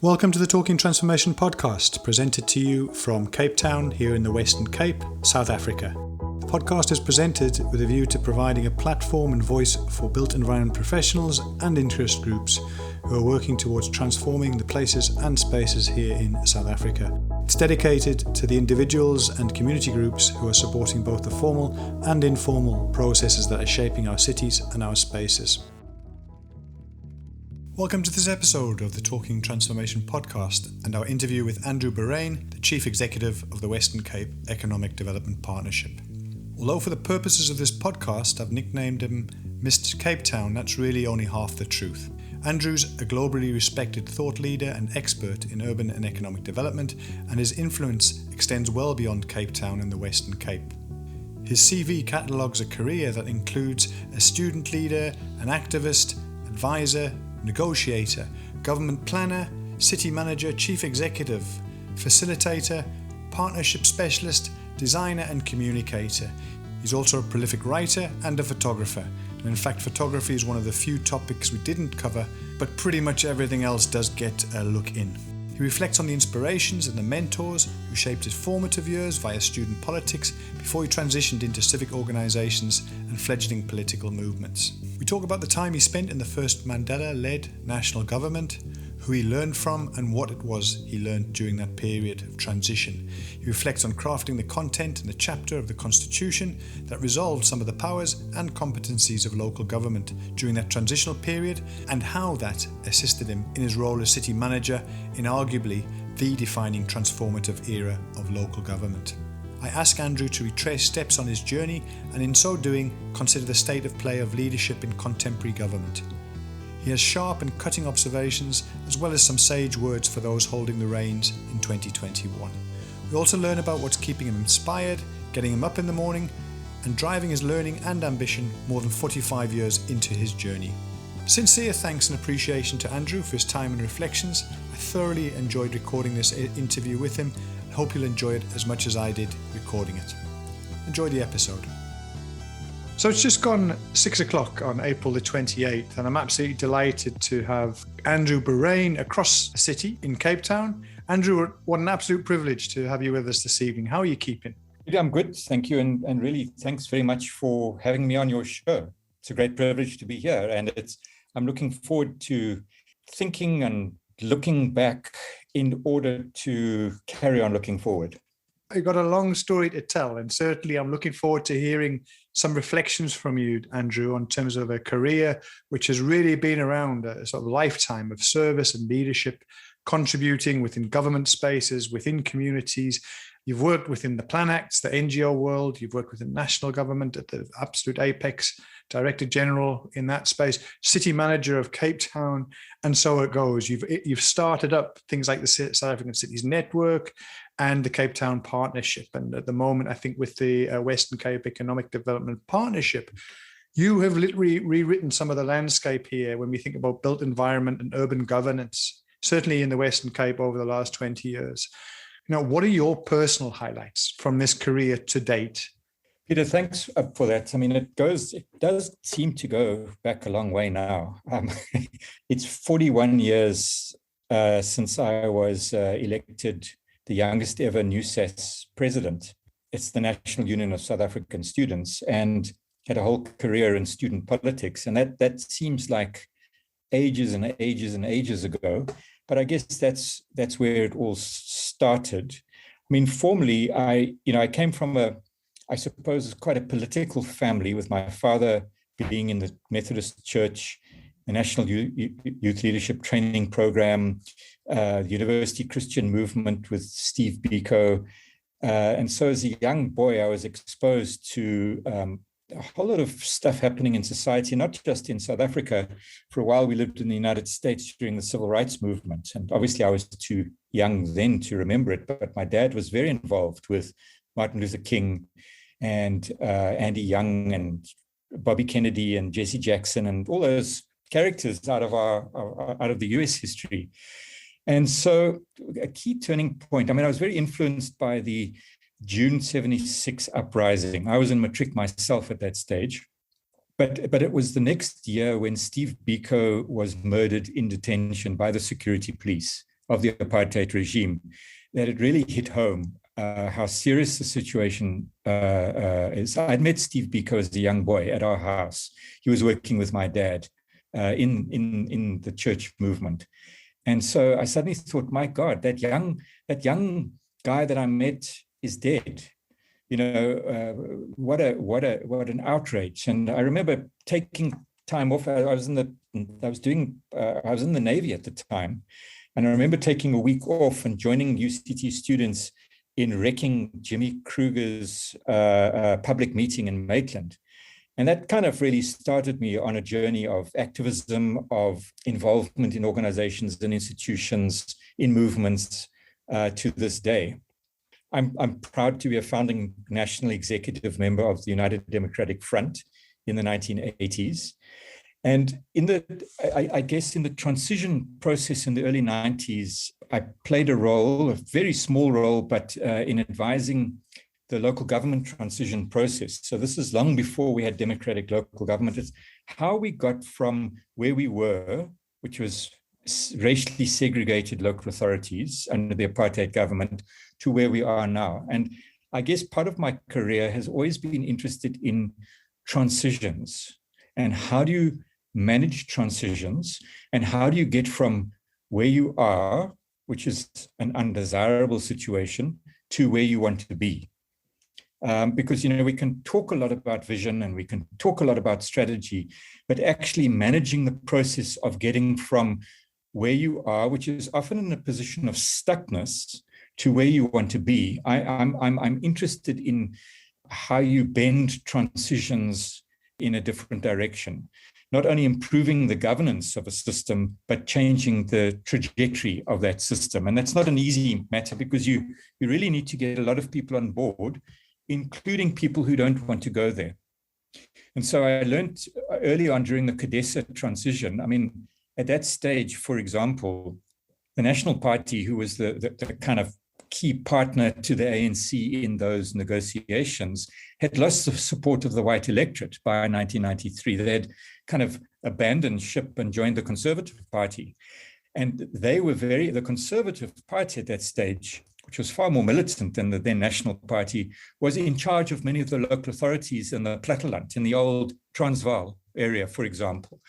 Welcome to the Talking Transformation podcast, presented to you from Cape Town here in the Western Cape, South Africa. The podcast is presented with a view to providing a platform and voice for built environment professionals and interest groups who are working towards transforming the places and spaces here in South Africa. It's dedicated to the individuals and community groups who are supporting both the formal and informal processes that are shaping our cities and our spaces. Welcome to this episode of the Talking Transformation podcast and our interview with Andrew Boraine, the Chief Executive of the Western Cape Economic Development Partnership. Although for the purposes of this podcast I've nicknamed him Mr. Cape Town, that's really only half the truth. Andrew's a globally respected thought leader and expert in urban and economic development, and his influence extends well beyond Cape Town and the Western Cape. His CV catalogues a career that includes a student leader, an activist, advisor, negotiator, government planner, city manager, chief executive, facilitator, partnership specialist, designer and communicator. He's also a prolific writer and a photographer. And in fact, photography is one of the few topics we didn't cover, but pretty much everything else does get a look in. He reflects on the inspirations and the mentors who shaped his formative years via student politics before he transitioned into civic organisations and fledgling political movements. We talk about the time he spent in the first Mandela-led National government, who he learned from and what it was he learned during that period of transition. He reflects on crafting the content and the chapter of the Constitution that resolved some of the powers and competencies of local government during that transitional period, and how that assisted him in his role as city manager in arguably the defining transformative era of local government. I ask Andrew to retrace steps on his journey and in so doing consider the state of play of leadership in contemporary government. He has sharp and cutting observations as well as some sage words for those holding the reins in 2021. We also learn about what's keeping him inspired, getting him up in the morning and driving his learning and ambition more than 45 years into his journey. Sincere thanks and appreciation to Andrew for his time and reflections. I thoroughly enjoyed recording this interview with him and hope you'll enjoy it as much as I did recording it. Enjoy the episode. So it's just gone 6 o'clock on April the 28th, and I'm absolutely delighted to have Andrew Boraine across the city in Cape Town. Andrew, what an absolute privilege to have you with us this evening. How are you keeping? Yeah, I'm good, thank you, and really thanks very much for having me on your show. It's a great privilege to be here, and I'm looking forward to thinking and looking back in order to carry on looking forward. I've got a long story to tell, and certainly I'm looking forward to hearing some reflections from you, Andrew, in terms of a career which has really been around a sort of lifetime of service and leadership, contributing within government spaces, within communities. You've worked within the Plan Acts, the NGO world. You've worked within national government at the absolute apex, Director General in that space, City Manager of Cape Town, and so it goes. You've started up things like the South African Cities Network and the Cape Town Partnership. And at the moment, I think with the Western Cape Economic Development Partnership, you have literally rewritten some of the landscape here when we think about built environment and urban governance, certainly in the Western Cape over the last 20 years. Now, what are your personal highlights from this career to date? Peter, thanks for that. I mean, it does seem to go back a long way now. It's 41 years since I was elected the youngest ever NUSAS president. It's the National Union of South African Students, and had a whole career in student politics. And that seems like ages and ages and ages ago. But I guess that's where it all started. I mean, formally, I came from I suppose quite a political family, with my father being in the Methodist Church, the National Youth Leadership Training Program, the University Christian Movement with Steve Biko. And so as a young boy, I was exposed to a whole lot of stuff happening in society, not just in South Africa. For a while, we lived in the United States during the Civil Rights Movement. And obviously, I was too young then to remember it. But my dad was very involved with Martin Luther King and Andy Young and Bobby Kennedy and Jesse Jackson and all those characters out of the US history. And so a key turning point, I mean, I was very influenced by the June 76 uprising. I was in matric myself at that stage. But it was the next year when Steve Biko was murdered in detention by the security police. of the apartheid regime, that it really hit home how serious the situation is. I'd met Steve Biko as a young boy at our house. He was working with my dad in the church movement. And so I suddenly thought, my God, that young guy that I met is dead. You know, what an outrage. And I remember taking time off. I was in the Navy at the time. And I remember taking a week off and joining UCT students in wrecking Jimmy Kruger's public meeting in Maitland. And that kind of really started me on a journey of activism, of involvement in organizations and institutions, in movements to this day. I'm proud to be a founding national executive member of the United Democratic Front in the 1980s. And I guess in the transition process in the early 90s, I played a role, a very small role, but in advising the local government transition process. So this is long before we had democratic local government. It's how we got from where we were, which was racially segregated local authorities under the apartheid government, to where we are now. And I guess part of my career has always been interested in transitions and how do you manage transitions and how do you get from where you are, which is an undesirable situation, to where you want to be. Because, you know, we can talk a lot about vision and we can talk a lot about strategy, but actually managing the process of getting from where you are, which is often in a position of stuckness, to where you want to be. I'm interested in how you bend transitions in a different direction, not only improving the governance of a system, but changing the trajectory of that system. And that's not an easy matter because you really need to get a lot of people on board, including people who don't want to go there. And so I learned early on during the CODESA transition, I mean, at that stage, for example, the National Party, who was the kind of key partner to the ANC in those negotiations, had lost the support of the white electorate by 1993. They had kind of abandoned ship and joined the Conservative Party. And they were the Conservative Party at that stage, which was far more militant than the then National Party, was in charge of many of the local authorities in the Platteland, in the old Transvaal area, for example.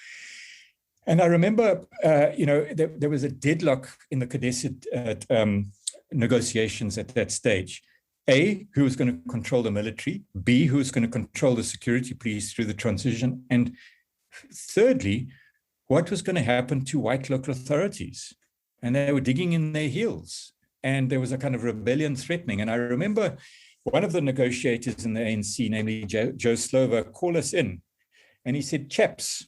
And I remember, there was a deadlock in the CODESA negotiations at that stage. A, who was going to control the military? B, who was going to control the security police through the transition? And thirdly, what was going to happen to white local authorities? And they were digging in their heels. And there was a kind of rebellion threatening. And I remember one of the negotiators in the ANC, namely Joe Slover, called us in. And he said, chaps,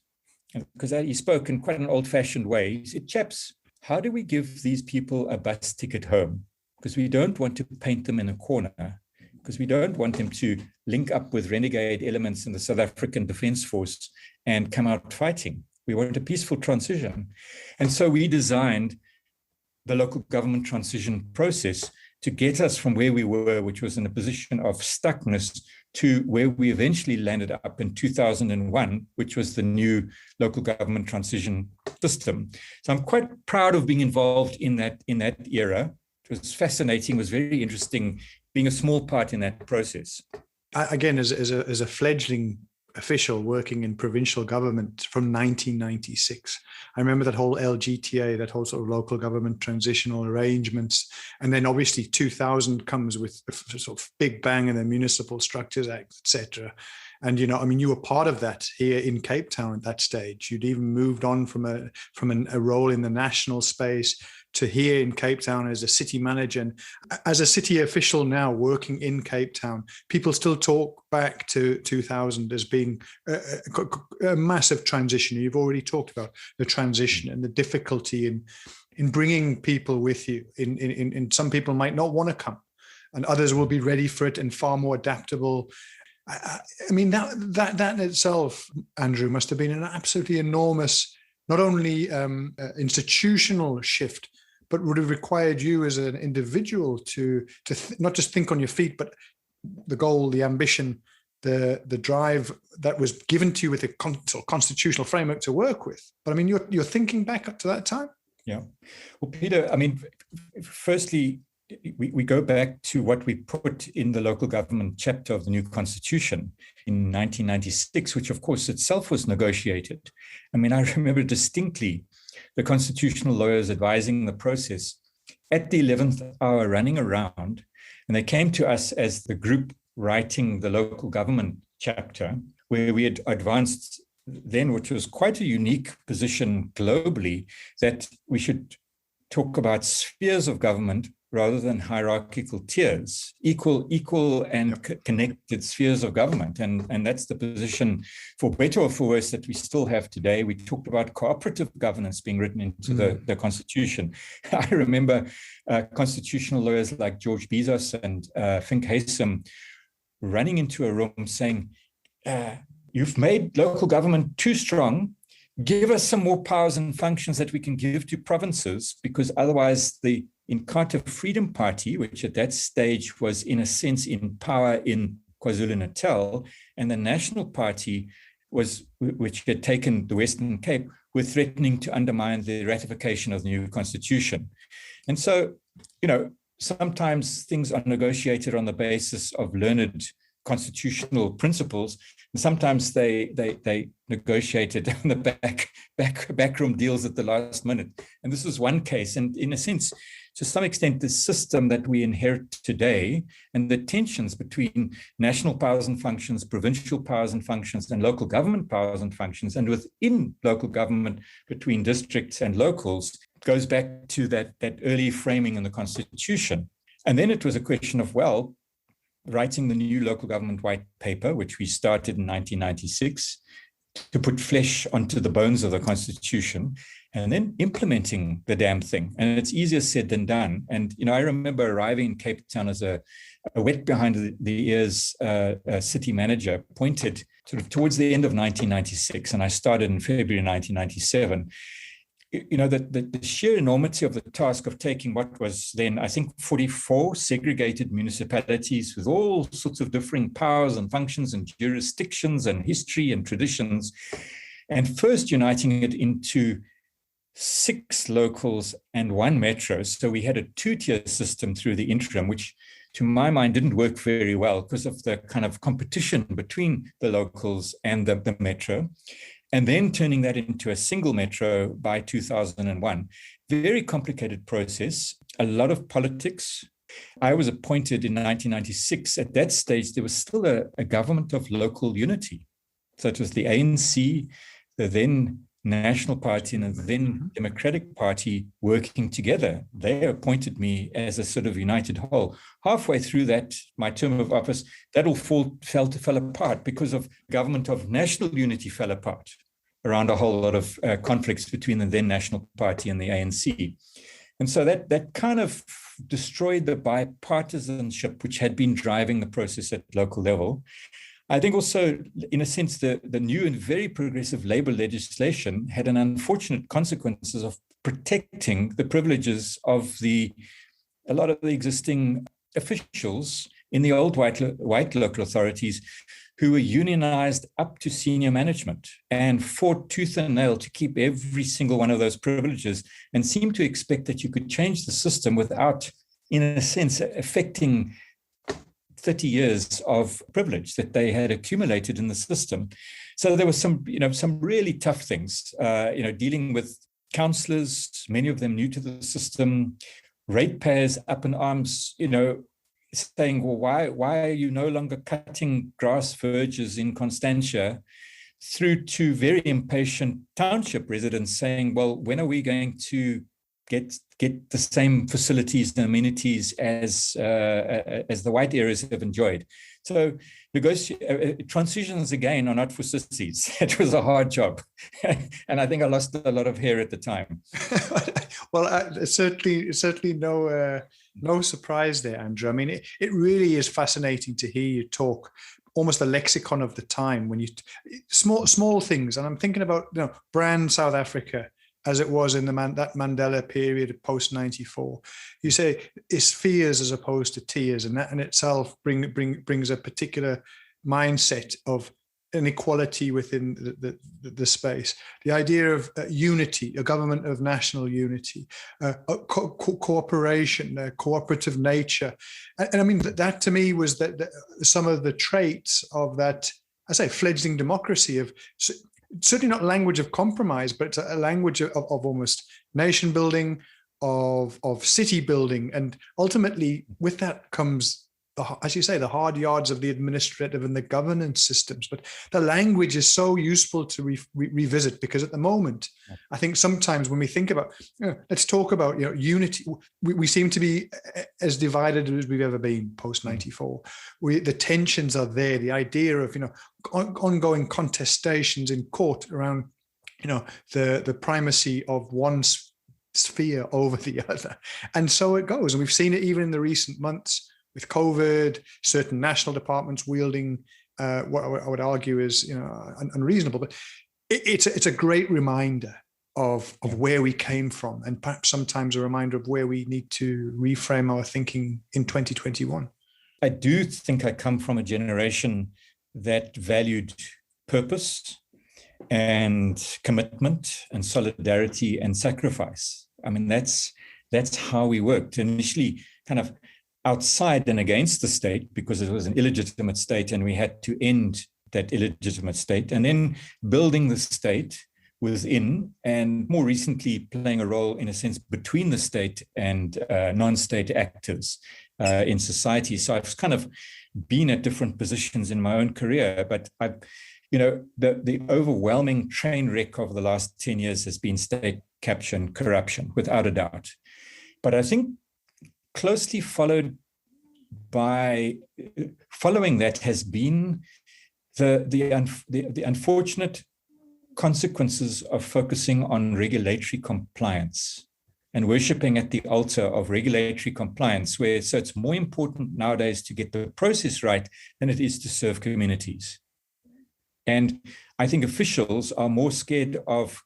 because he spoke in quite an old-fashioned way. He said, chaps, how do we give these people a bus ticket home? Because we don't want to paint them in a corner, because we don't want them to link up with renegade elements in the South African Defence Force and come out fighting. We want a peaceful transition. And so we designed the local government transition process to get us from where we were, which was in a position of stuckness, to where we eventually landed up in 2001, which was the new local government transition system. So I'm quite proud of being involved in that era. It was fascinating, it was very interesting being a small part in that process. Again, as a fledgling official working in provincial government from 1996. I remember that whole LGTA, that whole sort of local government transitional arrangements. And then obviously 2000 comes with a sort of big bang and the Municipal Structures Act, etc. And, you were part of that here in Cape Town at that stage. You'd even moved on from a role in the national space to here in Cape Town as a city manager. And as a city official now working in Cape Town, people still talk back to 2000 as being a massive transition. You've already talked about the transition and the difficulty in bringing people with you. In some people might not want to come, and others will be ready for it and far more adaptable. I mean, that in itself, Andrew, must have been an absolutely enormous, not only institutional shift, but would have required you as an individual to not just think on your feet, but the goal, the ambition, the drive that was given to you with a constitutional framework to work with. But I mean, you're thinking back up to that time? Yeah. Well, Peter, I mean, firstly, we go back to what we put in the local government chapter of the new constitution in 1996, which of course itself was negotiated. I mean, I remember distinctly the constitutional lawyers advising the process at the 11th hour running around, and they came to us as the group writing the local government chapter, where we had advanced then, which was quite a unique position globally, that we should talk about spheres of government rather than hierarchical tiers, equal and connected spheres of government. And that's the position, for better or for worse, that we still have today. We talked about cooperative governance being written into the Constitution. I remember constitutional lawyers like George Bezos and Fink Haysom running into a room saying, you've made local government too strong. Give us some more powers and functions that we can give to provinces, because otherwise the Inkatha Freedom Party, which at that stage was in a sense in power in KwaZulu-Natal, and the National Party, which had taken the Western Cape, were threatening to undermine the ratification of the new constitution. And so, sometimes things are negotiated on the basis of learned constitutional principles, and sometimes they negotiated on the backroom deals at the last minute. And this was one case. And in a sense, to some extent, the system that we inherit today and the tensions between national powers and functions, provincial powers and functions, and local government powers and functions, and within local government between districts and locals, goes back to that early framing in the Constitution. And then it was a question of, well, writing the new local government white paper, which we started in 1996, to put flesh onto the bones of the Constitution, and then implementing the damn thing. And it's easier said than done. And, I remember arriving in Cape Town as a wet behind the ears city manager, appointed sort of towards the end of 1996, and I started in February 1997. The sheer enormity of the task of taking what was then, I think, 44 segregated municipalities with all sorts of differing powers and functions and jurisdictions and history and traditions, and first uniting it into 6 locals and 1 metro. So we had a 2-tier system through the interim, which to my mind didn't work very well because of the kind of competition between the locals and the metro. And then turning that into a single metro by 2001. Very complicated process, a lot of politics. I was appointed in 1996. At that stage, there was still a government of local unity. So it was the ANC, the then National Party, and the then Democratic Party working together. They appointed me as a sort of united whole. Halfway through that, my term of office, that all fell apart because of government of national unity fell apart around a whole lot of conflicts between the then National Party and the ANC. And so that kind of destroyed the bipartisanship which had been driving the process at local level. I think also, in a sense, the new and very progressive labor legislation had an unfortunate consequences of protecting the privileges of a lot of the existing officials in the old white local authorities who were unionized up to senior management and fought tooth and nail to keep every single one of those privileges, and seemed to expect that you could change the system without, in a sense, affecting 30 years of privilege that they had accumulated in the system. So there was some really tough things, dealing with councillors, many of them new to the system, ratepayers up in arms, saying, well, why are you no longer cutting grass verges in Constantia, through to very impatient township residents saying, well, when are we going to get the same facilities and amenities as the white areas have enjoyed? So transitions, again, are not for sissies. It was a hard job. And I think I lost a lot of hair at the time. Well, certainly no surprise there, Andrew. I mean, it really is fascinating to hear you talk, almost a lexicon of the time, when you small things. And I'm thinking about brand South Africa as it was in that Mandela period post 94. You say it's spheres as opposed to tiers, and that in itself brings a particular mindset of inequality within the space, the idea of unity, a government of national unity, cooperation, cooperative nature. And I mean, that to me was that some of the traits of that, I say, fledgling democracy, of certainly not language of compromise, but it's a language of almost nation building, of city building. And ultimately with that comes, as you say, the hard yards of the administrative and the governance systems. But the language is so useful to revisit, because at the moment, I think sometimes when we think about, let's talk about unity, we seem to be as divided as we've ever been post 94. The tensions are there. The idea of ongoing contestations in court around the primacy of one sphere over the other, and so it goes. And we've seen it even in the recent months with COVID, certain national departments wielding what I would argue is unreasonable. But it's a great reminder of where we came from, and perhaps sometimes a reminder of where we need to reframe our thinking in 2021. I do think I come from a generation that valued purpose and commitment and solidarity and sacrifice. I mean, that's how we worked initially, kind of outside and against the state, because it was an illegitimate state and we had to end that illegitimate state, and then building the state within, and more recently playing a role in a sense between the state and non-state actors in society. So I've kind of been at different positions in my own career, but the overwhelming train wreck of the last 10 years has been state capture and corruption, without a doubt. But I think closely following that has been the unfortunate consequences of focusing on regulatory compliance and worshipping at the altar of regulatory compliance, so it's more important nowadays to get the process right than it is to serve communities. And I think officials are more scared of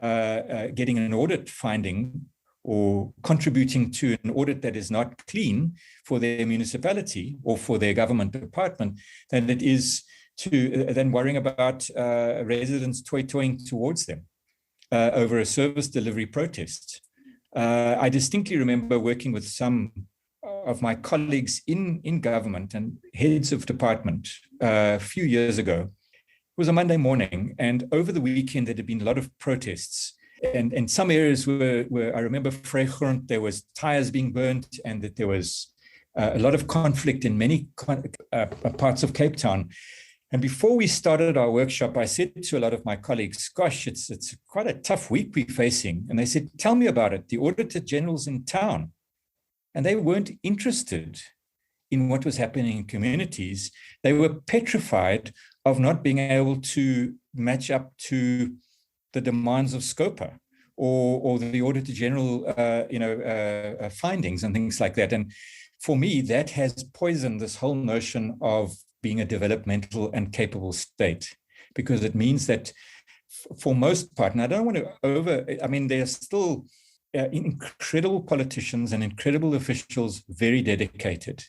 getting an audit finding or contributing to an audit that is not clean for their municipality or for their government department than it is than worrying about residents toying towards them over a service delivery protest. I distinctly remember working with some of my colleagues in government and heads of department a few years ago. It was a Monday morning, and over the weekend there had been a lot of protests. And some areas were I remember, Vrygrond, there was tires being burnt, and that there was a lot of conflict in many parts of Cape Town. And before we started our workshop, I said to a lot of my colleagues, gosh, it's quite a tough week we're facing. And they said, tell me about it. The Auditor General's in town. And they weren't interested in what was happening in communities. They were petrified of not being able to match up to the demands of SCOPA or the Auditor General findings and things like that. And for me, that has poisoned this whole notion of being a developmental and capable state, because it means that for most part, and I don't want to there are still incredible politicians and incredible officials, very dedicated.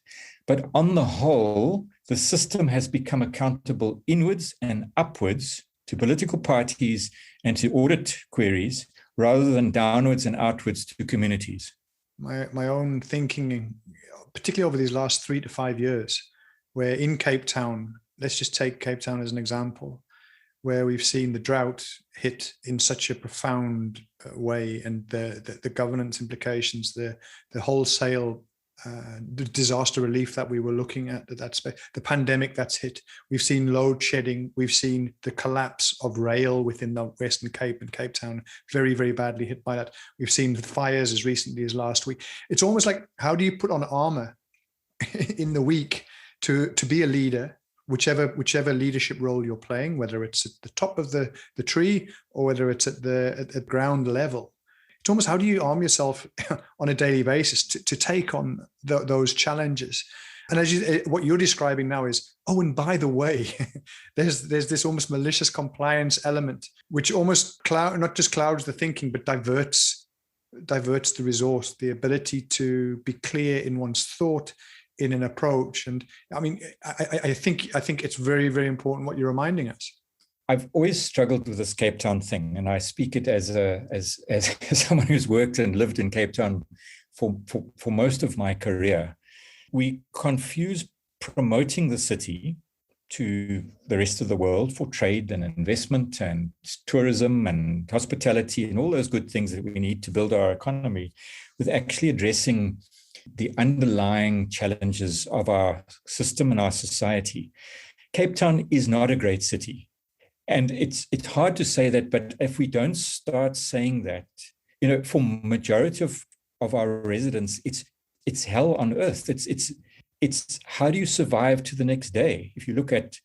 But on the whole, the system has become accountable inwards and upwards to political parties and to audit queries, rather than downwards and outwards to communities. My own thinking, particularly over these last 3 to 5 years, where in Cape Town, let's just take Cape Town as an example, where we've seen the drought hit in such a profound way, and the governance implications, the wholesale the disaster relief that we were looking at that space, the pandemic that's hit. We've seen load shedding. We've seen the collapse of rail within the Western Cape and Cape Town, very, very badly hit by that. We've seen the fires as recently as last week. It's almost like, how do you put on armor in the week to be a leader, whichever leadership role you're playing, whether it's at the top of the tree or whether it's at the ground level? It's almost, how do you arm yourself on a daily basis to take on those challenges? And what you're describing now is, oh, and by the way, there's this almost malicious compliance element, which almost not just clouds the thinking, but diverts the resource, the ability to be clear in one's thought, in an approach. And I mean, I think it's very, very important what you're reminding us. I've always struggled with this Cape Town thing, and I speak it as someone who's worked and lived in Cape Town for most of my career. We confuse promoting the city to the rest of the world for trade and investment and tourism and hospitality and all those good things that we need to build our economy, with actually addressing the underlying challenges of our system and our society. Cape Town is not a great city. And it's hard to say that, but if we don't start saying that, for majority of our residents, it's hell on earth. It's how do you survive to the next day? If you look at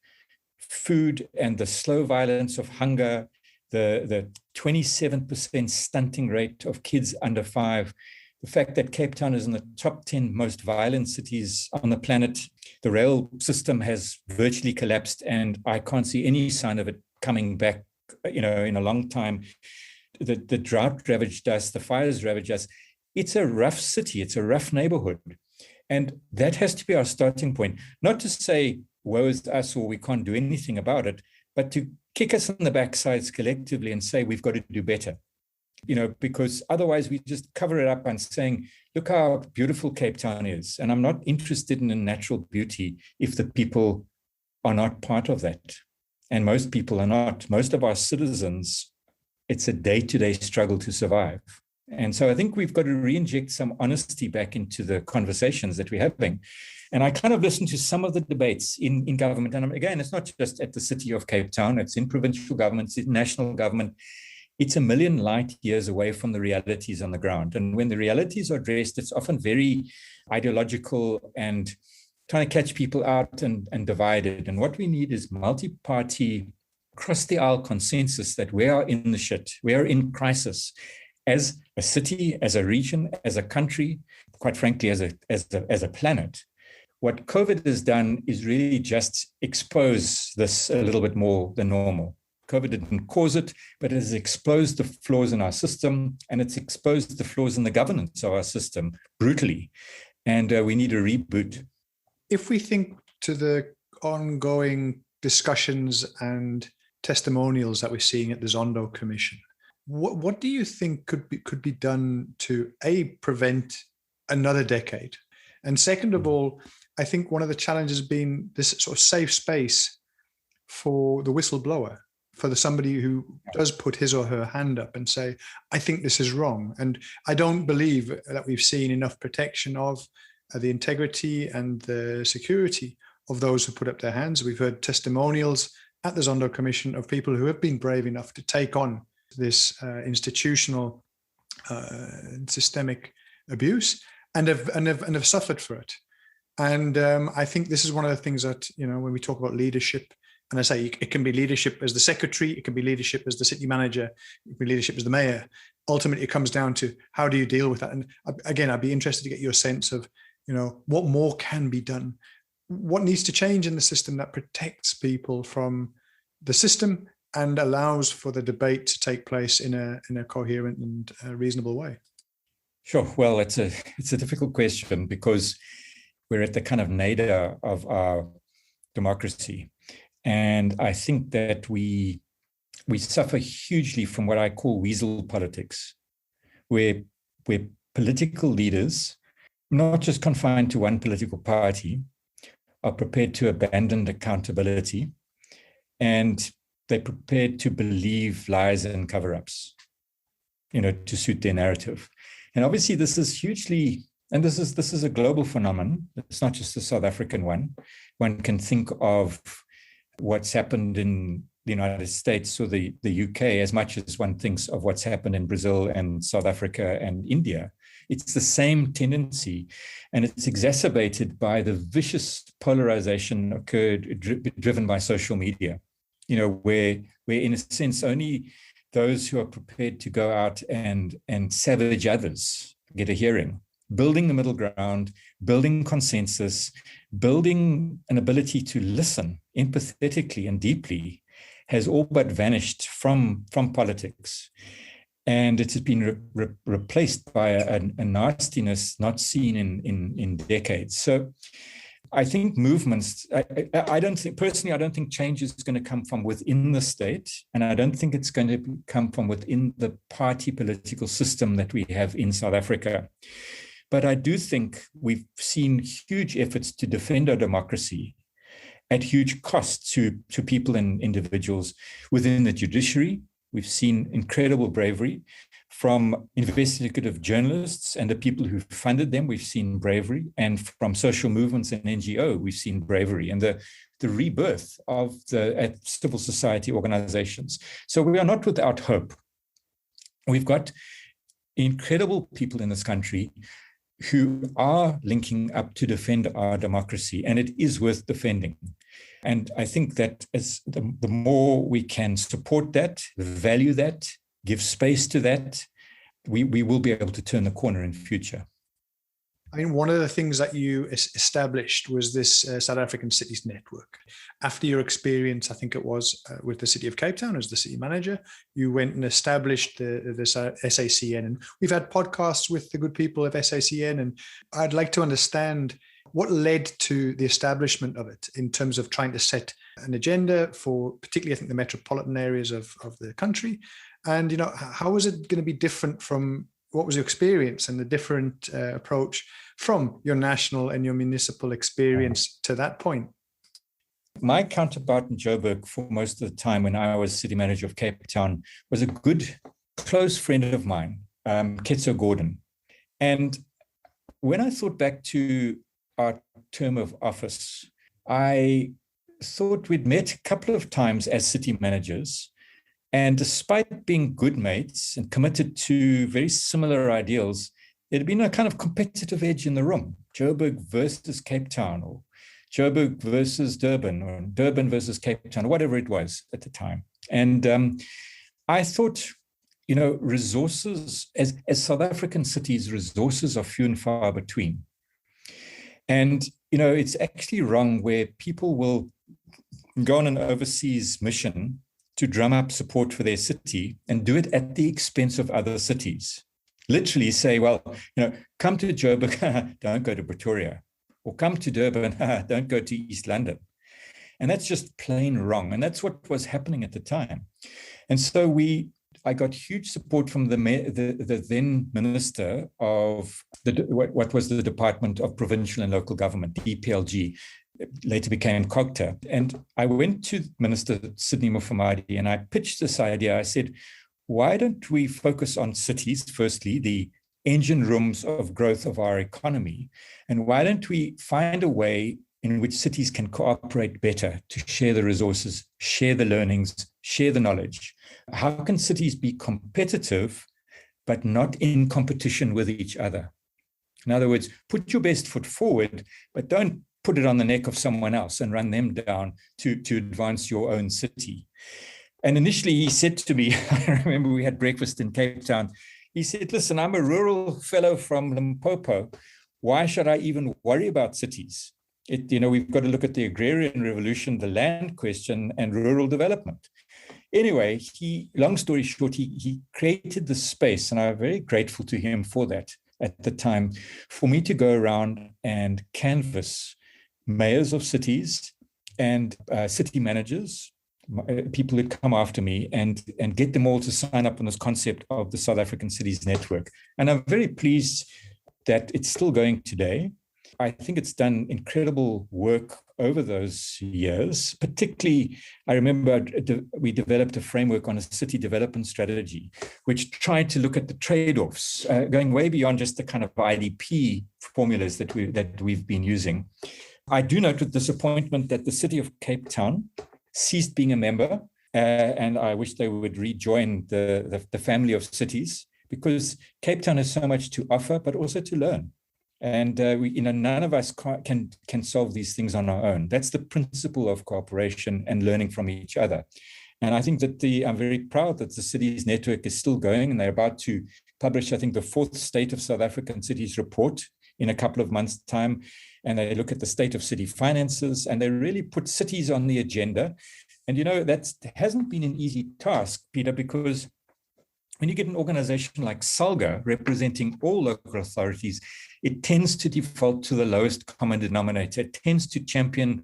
food and the slow violence of hunger, the 27% stunting rate of kids under 5, the fact that Cape Town is in the top 10 most violent cities on the planet, the rail system has virtually collapsed, and I can't see any sign of it coming back, in a long time. The drought ravaged us, the fires ravaged us. It's a rough city, it's a rough neighborhood. And that has to be our starting point. Not to say, woe is us, or we can't do anything about it, but to kick us in the backsides collectively and say, we've got to do better. Because otherwise we just cover it up and saying, look how beautiful Cape Town is. And I'm not interested in natural beauty if the people are not part of that. And most people are not. Most of our citizens, it's a day-to-day struggle to survive. And so I think we've got to re-inject some honesty back into the conversations that we're having. And I kind of listened to some of the debates in government. And again, it's not just at the city of Cape Town, it's in provincial government, it's in national government. It's a million light years away from the realities on the ground. And when the realities are addressed, it's often very ideological and trying to catch people out and divided. And what we need is multi-party, across-the-aisle consensus that we are in the shit, we are in crisis as a city, as a region, as a country, quite frankly, as a planet. What COVID has done is really just expose this a little bit more than normal. COVID didn't cause it, but it has exposed the flaws in our system, and it's exposed the flaws in the governance of our system brutally. And we need a reboot. If we think to the ongoing discussions and testimonials that we're seeing at the Zondo Commission, what do you think could be done to prevent another decade? And second of all, I think one of the challenges has been this sort of safe space for the whistleblower, for somebody who does put his or her hand up and say, I think this is wrong. And I don't believe that we've seen enough protection of the integrity and the security of those who put up their hands. We've heard testimonials at the Zondo Commission of people who have been brave enough to take on this institutional systemic abuse and have suffered for it. And I think this is one of the things that, when we talk about leadership, and I say it can be leadership as the secretary, it can be leadership as the city manager, it can be leadership as the mayor. Ultimately, it comes down to how do you deal with that? And again, I'd be interested to get your sense of, what more can be done? What needs to change in the system that protects people from the system and allows for the debate to take place in a coherent and reasonable way? Sure. Well, it's a difficult question because we're at the kind of nadir of our democracy. And I think that we suffer hugely from what I call weasel politics, where political leaders, not just confined to one political party, are prepared to abandon accountability, and they're prepared to believe lies and cover-ups, to suit their narrative. And obviously this is hugely, and this is a global phenomenon. It's not just a South African one. One can think of what's happened in the United States or the UK as much as one thinks of what's happened in Brazil and South Africa and India. It's the same tendency, and it's exacerbated by the vicious polarization driven by social media, where in a sense only those who are prepared to go out and savage others get a hearing. Building the middle ground, building consensus, building an ability to listen empathetically and deeply has all but vanished from politics. And it has been replaced by a nastiness not seen in decades. So I think movements, I don't think change is going to come from within the state. And I don't think it's going to come from within the party political system that we have in South Africa. But I do think we've seen huge efforts to defend our democracy at huge cost to people and individuals within the judiciary. We've seen incredible bravery from investigative journalists and the people who funded them. We've seen bravery, and from social movements and NGO, we've seen bravery and the rebirth of the civil society organizations. So we are not without hope. We've got incredible people in this country who are linking up to defend our democracy, and it is worth defending. And I think that as the more we can support that, value that, give space to that, we will be able to turn the corner in future. I mean, one of the things that you established was this South African Cities Network. After your experience, I think it was with the City of Cape Town as the city manager, you went and established this SACN. And we've had podcasts with the good people of SACN. And I'd like to understand what led to the establishment of it in terms of trying to set an agenda for particularly, I think, the metropolitan areas of the country. And, how was it going to be different from what was your experience and the different approach from your national and your municipal experience to that point? My counterpart in Joburg for most of the time when I was city manager of Cape Town was a good, close friend of mine, Ketso Gordon. And when I thought back to our term of office, I thought we'd met a couple of times as city managers. And despite being good mates and committed to very similar ideals, there had been a kind of competitive edge in the room. Joburg versus Cape Town, or Joburg versus Durban, or Durban versus Cape Town, or whatever it was at the time. And I thought, resources, as South African cities, resources are few and far between. And, it's actually wrong where people will go on an overseas mission to drum up support for their city and do it at the expense of other cities. Literally say, well, come to Joburg, don't go to Pretoria, or come to Durban, don't go to East London. And that's just plain wrong. And that's what was happening at the time. And so I got huge support from the then minister of what was the Department of Provincial and Local Government, DPLG, later became COGTA. And I went to Minister Sidney Mufamadi and I pitched this idea. I said, why don't we focus on cities, firstly, the engine rooms of growth of our economy? And why don't we find a way in which cities can cooperate better to share the resources, share the learnings, share the knowledge? How can cities be competitive, but not in competition with each other? In other words, put your best foot forward, but don't put it on the neck of someone else and run them down to advance your own city. And initially he said to me, I remember we had breakfast in Cape Town. He said, listen, I'm a rural fellow from Limpopo. Why should I even worry about cities? We've got to look at the agrarian revolution, the land question, and rural development. Anyway, long story short, he created the space, and I'm very grateful to him for that at the time, for me to go around and canvass mayors of cities and city managers, people who'd come after me, and get them all to sign up on this concept of the South African Cities Network. And I'm very pleased that it's still going today. I think it's done incredible work over those years. Particularly, I remember we developed a framework on a city development strategy, which tried to look at the trade-offs, going way beyond just the kind of IDP formulas that we've been using. I do note with disappointment that the city of Cape Town ceased being a member, and I wish they would rejoin the family of cities, because Cape Town has so much to offer, but also to learn. And none of us can solve these things on our own. That's the principle of cooperation and learning from each other. And I think that I'm very proud that the Cities Network is still going, and they're about to publish, I think, the 4th State of South African Cities report in a couple of months' time. And they look at the state of city finances, and they really put cities on the agenda. And, that hasn't been an easy task, Peter, because when you get an organization like SALGA representing all local authorities, it tends to default to the lowest common denominator. It tends to champion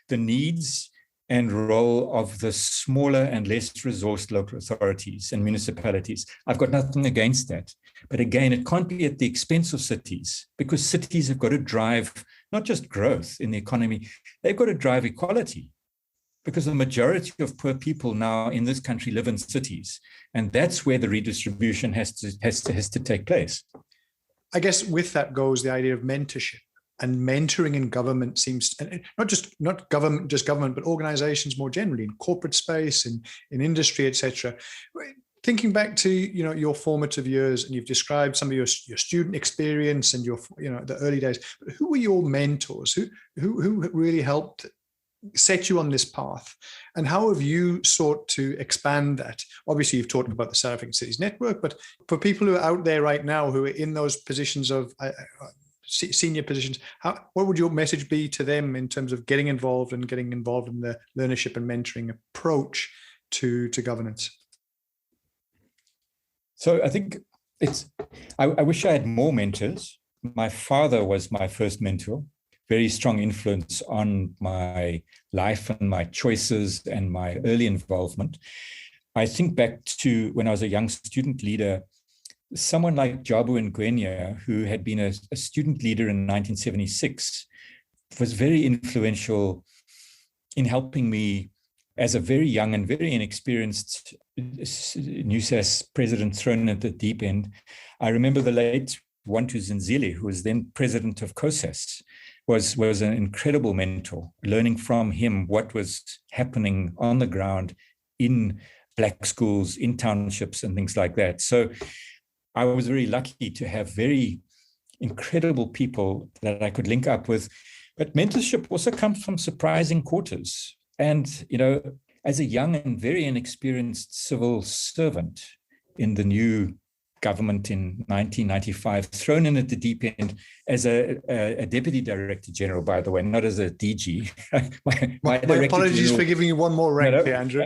the needs and role of the smaller and less resourced local authorities and municipalities. I've got nothing against that. But again, it can't be at the expense of cities, because cities have got to drive not just growth in the economy, they've got to drive equality, because the majority of poor people now in this country live in cities. And that's where the redistribution has to take place. I guess with that goes the idea of mentorship. And mentoring in government seems, and not government, but organizations more generally, in corporate space, in industry, etc. Thinking back to your formative years, and you've described some of your student experience and your the early days. But who were your mentors? Who really helped set you on this path, and how have you sought to expand that? Obviously, you've talked about the South African Cities Network, but for people who are out there right now who are in those positions of senior positions, what would your message be to them in terms of getting involved in the learnership and mentoring approach to governance? So I think I wish I had more mentors. My father was my first mentor, very strong influence on my life and my choices and my early involvement. I think back to when I was a young student leader, someone like Jabu Ngwenya, who had been a student leader in 1976, was very influential in helping me as a very young and very inexperienced NUSAS president thrown at the deep end. I remember the late Wantu Zinzile, who was then president of COSAS, was an incredible mentor, learning from him what was happening on the ground in Black schools, in townships and things like that. So I was very lucky to have very incredible people that I could link up with. But mentorship also comes from surprising quarters. And, as a young and very inexperienced civil servant in the new government in 1995, thrown in at the deep end as a deputy director general, by the way, not as a DG. my apologies general, for giving you one more rank here, Andrew.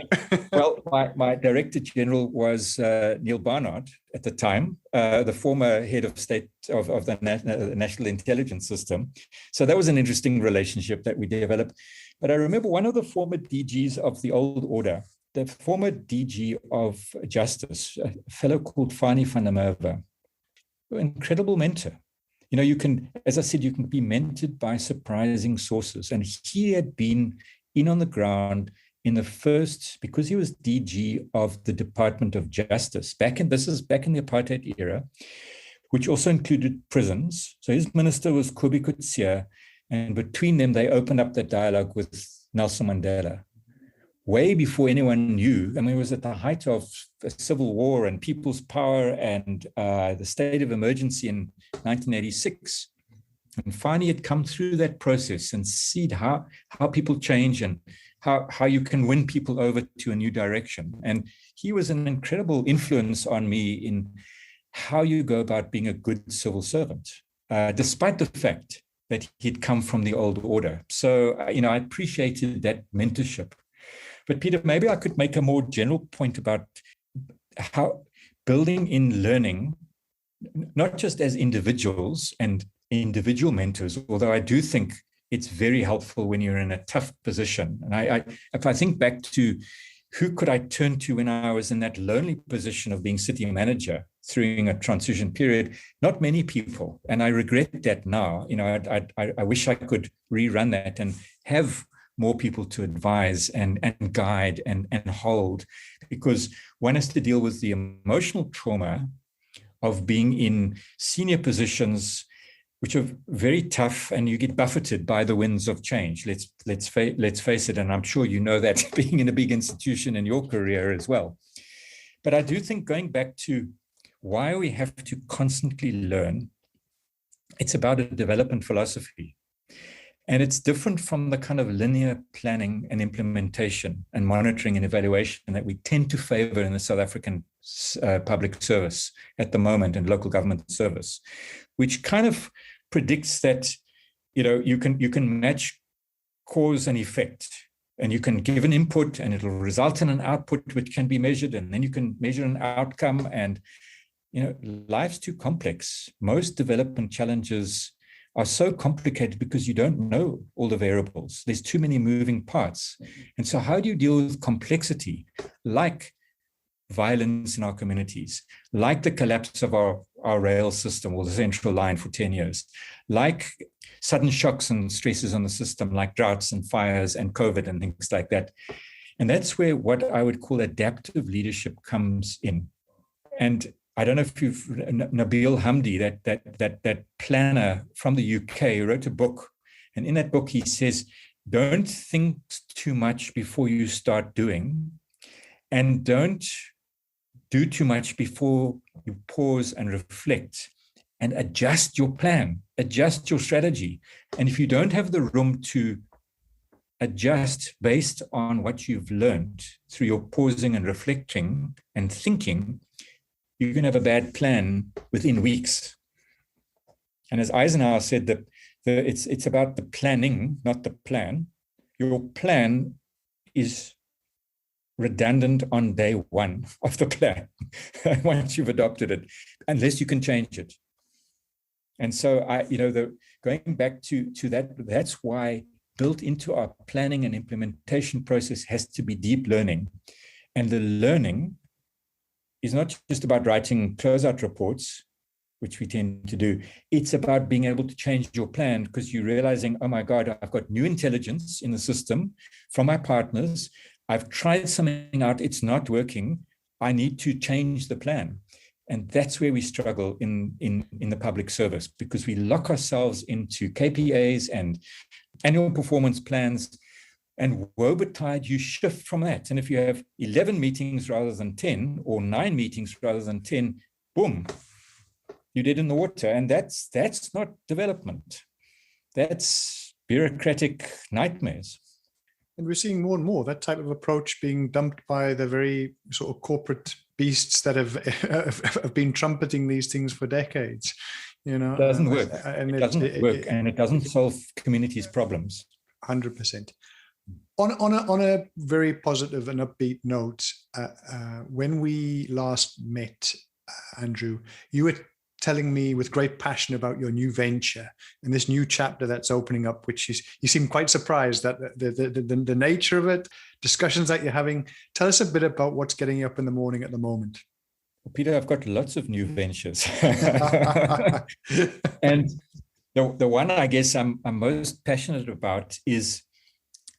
Well, my director general was Neil Barnard at the time, the former head of state of the National Intelligence System. So that was an interesting relationship that we developed. But I remember one of the former DGs of the old order, the former DG of Justice, a fellow called Fani van der Merwe, an incredible mentor. You can, as I said, you can be mentored by surprising sources. And he had been in on the ground in the first, because he was DG of the Department of Justice, this is back in the apartheid era, which also included prisons. So his minister was Kobi Coetzee, and between them, they opened up the dialogue with Nelson Mandela. Way before anyone knew, it was at the height of the civil war and people's power and the state of emergency in 1986. And finally, had come through that process and seen how people change and how you can win people over to a new direction. And he was an incredible influence on me in how you go about being a good civil servant, despite the fact that he'd come from the old order. So, I appreciated that mentorship. But Peter, maybe I could make a more general point about how building in learning, not just as individuals and individual mentors, although I do think it's very helpful when you're in a tough position. And if I think back to who could I turn to when I was in that lonely position of being city manager during a transition period, not many people. And I regret that now. I wish I could rerun that and have more people to advise and guide and hold, because one has to deal with the emotional trauma of being in senior positions, which are very tough, and you get buffeted by the winds of change. Let's face it, and I'm sure you know that being in a big institution in your career as well. But I do think, going back to why we have to constantly learn, it's about a development philosophy. And it's different from the kind of linear planning and implementation and monitoring and evaluation that we tend to favor in the South African public service at the moment, and local government service, which kind of predicts that you can match cause and effect And you can give an input and it'll result in an output which can be measured, and then you can measure an outcome. And life's too complex. Most development challenges are so complicated because you don't know all the variables. There's too many moving parts. And so how do you deal with complexity, like violence in our communities, like the collapse of our rail system or the central line for 10 years, like sudden shocks and stresses on the system, like droughts and fires and COVID and things like that. And that's where what I would call adaptive leadership comes in. And I don't know if you've, Nabil Hamdi, that planner from the UK, wrote a book. And in that book, he says, don't think too much before you start doing, and don't do too much before you pause and reflect and adjust your plan, adjust your strategy. And if you don't have the room to adjust based on what you've learned through your pausing and reflecting and thinking, you can have a bad plan within weeks. And as Eisenhower said, that it's about the planning, not the plan. Your plan is redundant on day one of the plan once you've adopted it, unless you can change it. And so going back to that, that's why built into our planning and implementation process has to be deep learning. And the learning is not just about writing closeout reports, which we tend to do. It's about being able to change your plan because you're realizing, oh my God, I've got new intelligence in the system from my partners. I've tried something out, it's not working. I need to change the plan. And that's where we struggle in the public service, because we lock ourselves into KPIs and annual performance plans, and woe betide, you shift from that. And if you have 11 meetings rather than 10, or 9 meetings rather than 10, boom, you're dead in the water. And that's not development. That's bureaucratic nightmares. And we're seeing more and more that type of approach being dumped by the very sort of corporate beasts that have been trumpeting these things for decades. It doesn't work. And it doesn't solve communities' problems. 100%. On a very positive and upbeat note, when we last met, Andrew, you were telling me with great passion about your new venture and this new chapter that's opening up, which you seem quite surprised at the nature of it, discussions that you're having. Tell us a bit about what's getting you up in the morning at the moment. Well, Peter, I've got lots of new ventures. And the one I guess I'm most passionate about is,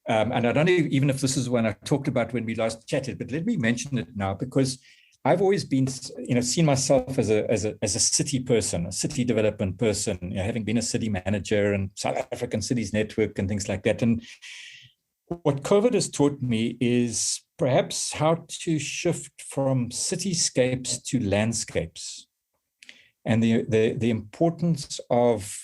and I don't know even if this is one I talked about when we last chatted, but let me mention it now, because I've always been, seen myself as a city person, a city development person, having been a city manager and South African Cities Network and things like that. And what COVID has taught me is perhaps how to shift from cityscapes to landscapes, and the importance of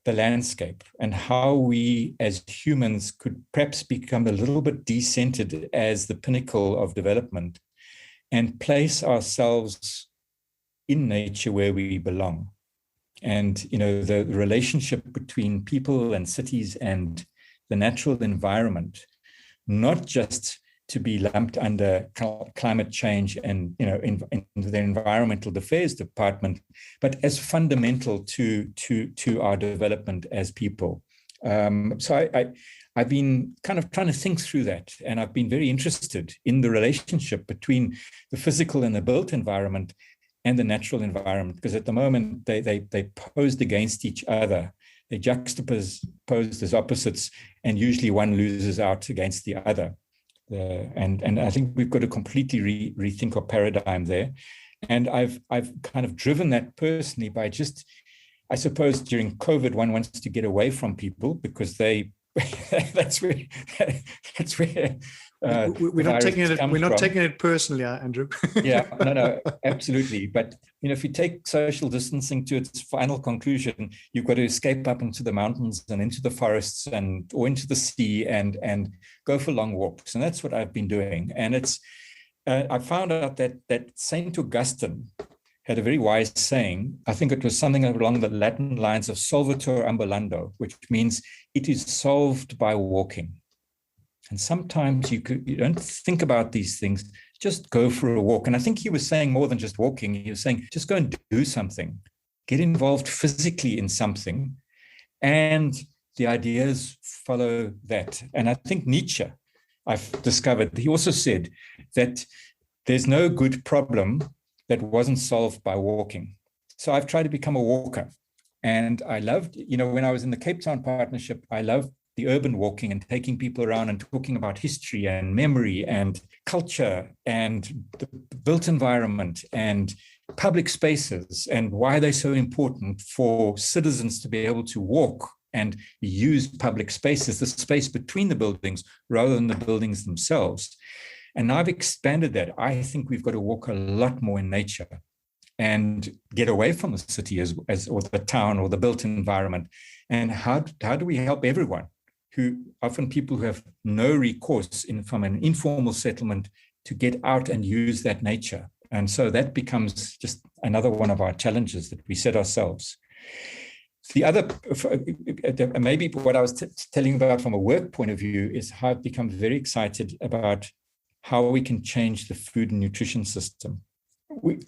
the landscape and how we as humans could perhaps become a little bit decentered as the pinnacle of development and place ourselves in nature where we belong. And, the relationship between people and cities and the natural environment, not just to be lumped under climate change and, in the Environmental Affairs Department, but as fundamental to our development as people. So I've been kind of trying to think through that, and I've been very interested in the relationship between the physical and the built environment and the natural environment, because at the moment they posed against each other. They juxtaposed as opposites, and usually one loses out against the other. And I think we've got to completely rethink our paradigm there. And I've kind of driven that personally by just, I suppose during COVID, one wants to get away from people because that's where we're not taking it personally, Andrew. Yeah, no, absolutely. But if you take social distancing to its final conclusion, you've got to escape up into the mountains and into the forests or into the sea and go for long walks. And that's what I've been doing. And it's I found out that Saint Augustine had a very wise saying. I think it was something along the Latin lines of solvitur ambulando, which means it is solved by walking. And sometimes you don't think about these things, just go for a walk. And I think he was saying more than just walking. He was saying, just go and do something, get involved physically in something, and the ideas follow that. And I think Nietzsche, I've discovered, he also said that there's no good problem that wasn't solved by walking. So I've tried to become a walker. And I loved, when I was in the Cape Town Partnership, I loved the urban walking and taking people around and talking about history and memory and culture and the built environment and public spaces and why they're so important for citizens to be able to walk and use public spaces, the space between the buildings rather than the buildings themselves. And now I've expanded that. I think we've got to walk a lot more in nature and get away from the city or the town or the built environment. And how do we help everyone? Often people who have no recourse from an informal settlement to get out and use that nature. And so that becomes just another one of our challenges that we set ourselves. The other, maybe what I was telling about from a work point of view is how I've become very excited about how we can change the food and nutrition system.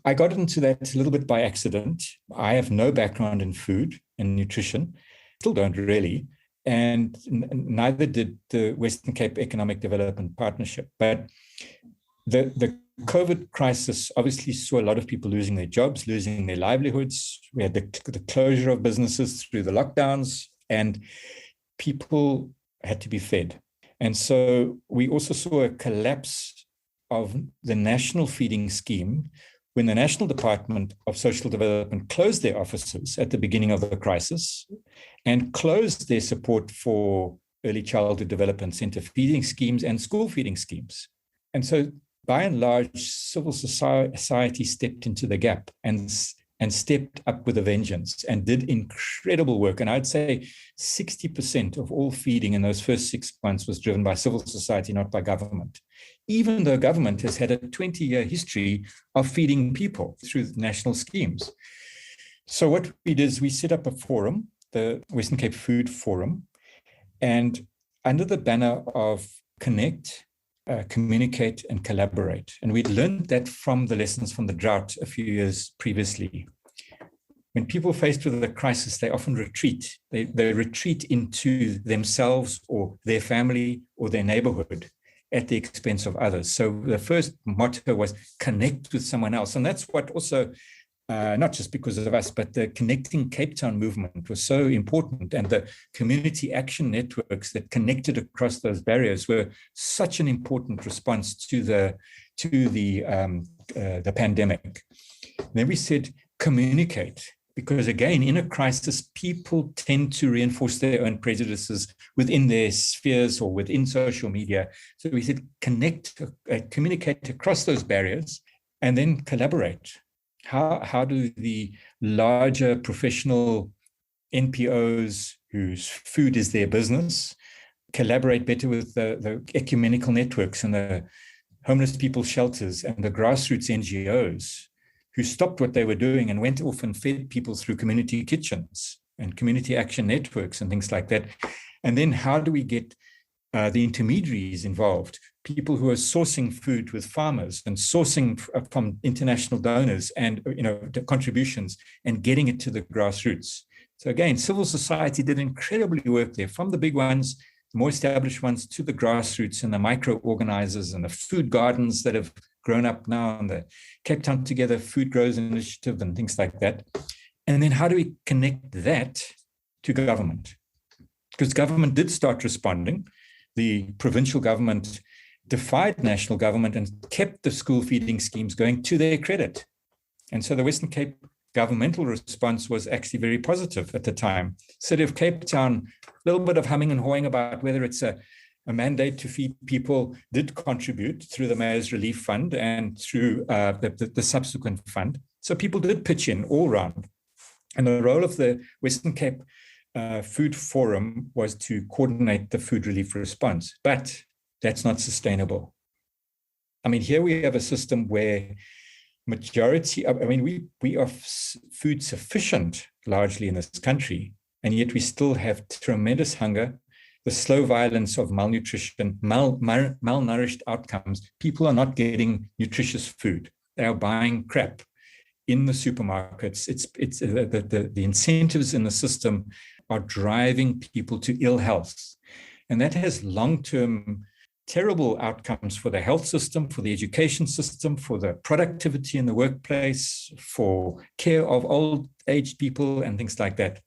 I got into that a little bit by accident. I have no background in food and nutrition, still don't really. And neither did the Western Cape Economic Development Partnership. But the COVID crisis obviously saw a lot of people losing their jobs, losing their livelihoods. We had the closure of businesses through the lockdowns, and people had to be fed. And so we also saw a collapse of the national feeding scheme when the National Department of Social Development closed their offices at the beginning of the crisis and closed their support for early childhood development center feeding schemes and school feeding schemes. And so by and large, civil society stepped into the gap and stepped up with a vengeance and did incredible work. And I'd say 60% of all feeding in those first 6 months was driven by civil society, not by government, even though government has had a 20-year history of feeding people through national schemes. So what we did is we set up a forum, the Western Cape Food Forum, and under the banner of connect, communicate, and collaborate. And we'd learned that from the lessons from the drought a few years previously. When people are faced with a crisis, they often retreat. They retreat into themselves or their family or their neighborhood at the expense of others. So the first motto was connect with someone else. And that's what also, not just because of us, but the Connecting Cape Town movement was so important. And the community action networks that connected across those barriers were such an important response to the pandemic. And then we said communicate, because again, in a crisis, people tend to reinforce their own prejudices within their spheres or within social media. So we said connect, communicate across those barriers, and then collaborate. How do the larger professional NPOs whose food is their business collaborate better with the ecumenical networks and the homeless people shelters and the grassroots NGOs who stopped what they were doing and went off and fed people through community kitchens and community action networks and things like that? And then how do we get the intermediaries involved, people who are sourcing food with farmers and sourcing from international donors and the contributions and getting it to the grassroots? So again, civil society did incredibly work there, from the big ones, the more established ones, to the grassroots and the micro organizers and the food gardens that have grown up now, and the Cape Town Together Food Grows Initiative and things like that. And then how do we connect that to government? Because government did start responding. The provincial government defied national government and kept the school feeding schemes going to their credit. And so the Western Cape governmental response was actually very positive at the time. City of Cape Town, a little bit of humming and hawing about whether it's a mandate to feed people, did contribute through the Mayor's Relief Fund and through the subsequent fund. So people did pitch in all round. And the role of the Western Cape Food Forum was to coordinate the food relief response, but that's not sustainable. I mean, here we have a system where we are food sufficient largely in this country, and yet we still have tremendous hunger, the slow violence of malnutrition, malnourished outcomes. People are not getting nutritious food. They are buying crap in the supermarkets. It's the incentives in the system are driving people to ill health. And that has long-term terrible outcomes for the health system, for the education system, for the productivity in the workplace, for care of old aged people and things like that.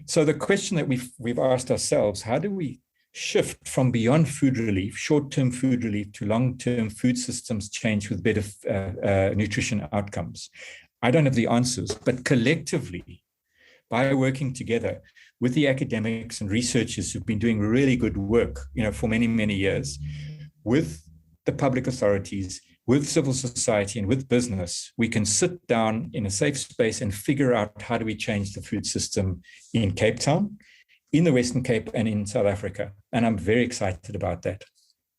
So the question that we've asked ourselves, how do we shift from beyond food relief, short-term food relief, to long-term food systems change with better nutrition outcomes? I don't have the answers, but collectively, by working together with the academics and researchers who've been doing really good work, for many, many years, with the public authorities, with civil society, and with business, we can sit down in a safe space and figure out how do we change the food system in Cape Town, in the Western Cape, and in South Africa. And I'm very excited about that.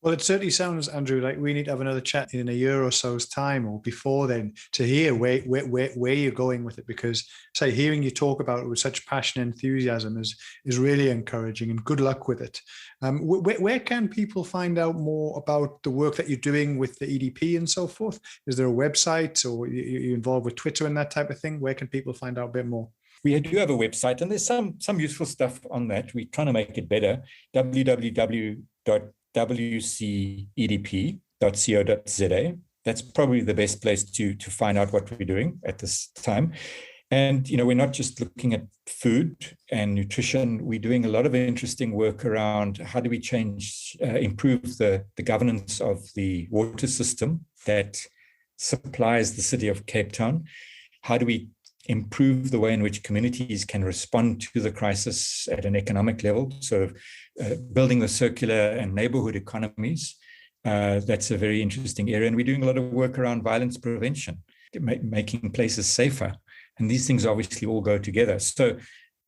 Well, it certainly sounds, Andrew, like we need to have another chat in a year or so's time or before then to hear where you're going with it, because, say, hearing you talk about it with such passion and enthusiasm is really encouraging, and good luck with it. Where can people find out more about the work that you're doing with the EDP and so forth? Is there a website, or you're involved with Twitter and that type of thing? Where can people find out a bit more? We do have a website, and there's some useful stuff on that. We're trying to make it better. www.wcedp.co.za. That's probably the best place to find out what we're doing at this time. And, we're not just looking at food and nutrition. We're doing a lot of interesting work around how do we improve the governance of the water system that supplies the city of Cape Town. How do we improve the way in which communities can respond to the crisis at an economic level? So building the circular and neighborhood economies, that's a very interesting area. And we're doing a lot of work around violence prevention, making places safer. And these things obviously all go together. So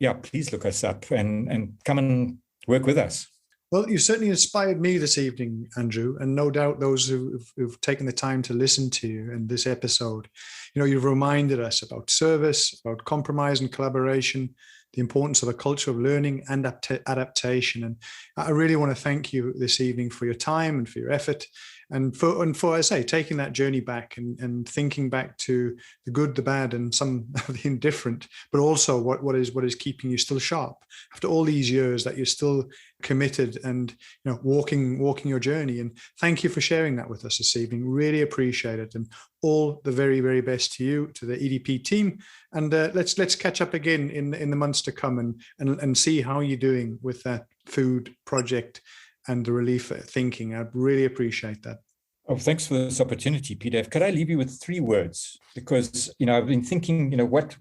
yeah, please look us up and come and work with us. Well, you certainly inspired me this evening, Andrew, and no doubt those who've taken the time to listen to you in this episode. You've reminded us about service, about compromise and collaboration, the importance of a culture of learning and adaptation. And I really want to thank you this evening for your time and for your effort, and for I say, taking that journey back and thinking back to the good, the bad, and some of the indifferent, but also what is keeping you still sharp after all these years, that you're still committed and walking your journey. And thank you for sharing that with us this evening. Really appreciate it, and all the very, very best to you, to the EDP team. And let's catch up again in the months to come and see how you're doing with that food project and the relief thinking. I'd really appreciate that. Oh, thanks for this opportunity, Peter. Could I leave you with 3 words? Because, I've been thinking, what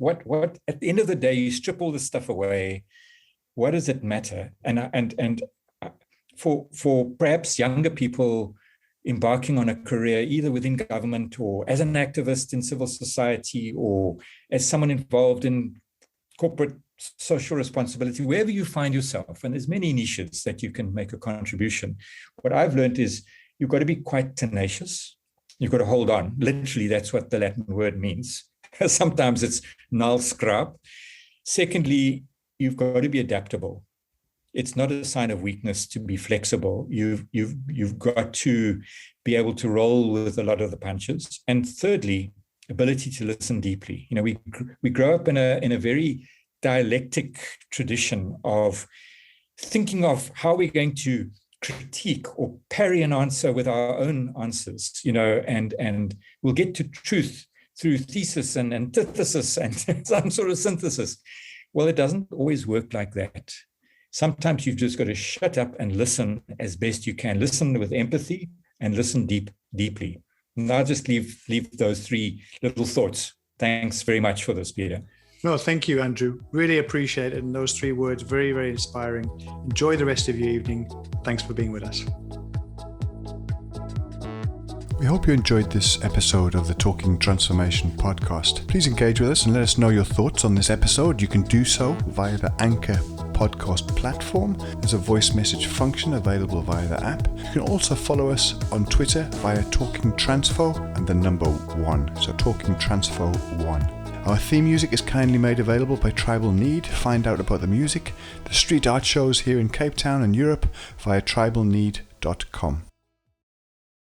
at the end of the day, you strip all this stuff away. What does it matter? And for perhaps younger people embarking on a career, either within government or as an activist in civil society, or as someone involved in corporate social responsibility, wherever you find yourself, and there's many niches that you can make a contribution. What I've learned is you've got to be quite tenacious. You've got to hold on. Literally, that's what the Latin word means. Sometimes it's null scrap. Secondly, you've got to be adaptable. It's not a sign of weakness to be flexible. You've got to be able to roll with a lot of the punches. And thirdly, ability to listen deeply. We grow up in a very dialectic tradition of thinking of how we're going to critique or parry an answer with our own answers, and we'll get to truth through thesis and antithesis and some sort of synthesis. Well, it doesn't always work like that. Sometimes you've just got to shut up and listen as best you can. Listen with empathy and listen deeply. And I'll just leave those 3 little thoughts. Thanks very much for this, Peter. No, thank you, Andrew. Really appreciate it. And those 3 words, very, very inspiring. Enjoy the rest of your evening. Thanks for being with us. We hope you enjoyed this episode of the Talking Transformation podcast. Please engage with us and let us know your thoughts on this episode. You can do so via the Anchor podcast platform. There's a voice message function available via the app. You can also follow us on Twitter via Talking Transfo and the number 1. So Talking Transfo 1. Our theme music is kindly made available by Tribal Need. Find out about the music, the street art shows here in Cape Town and Europe via tribalneed.com.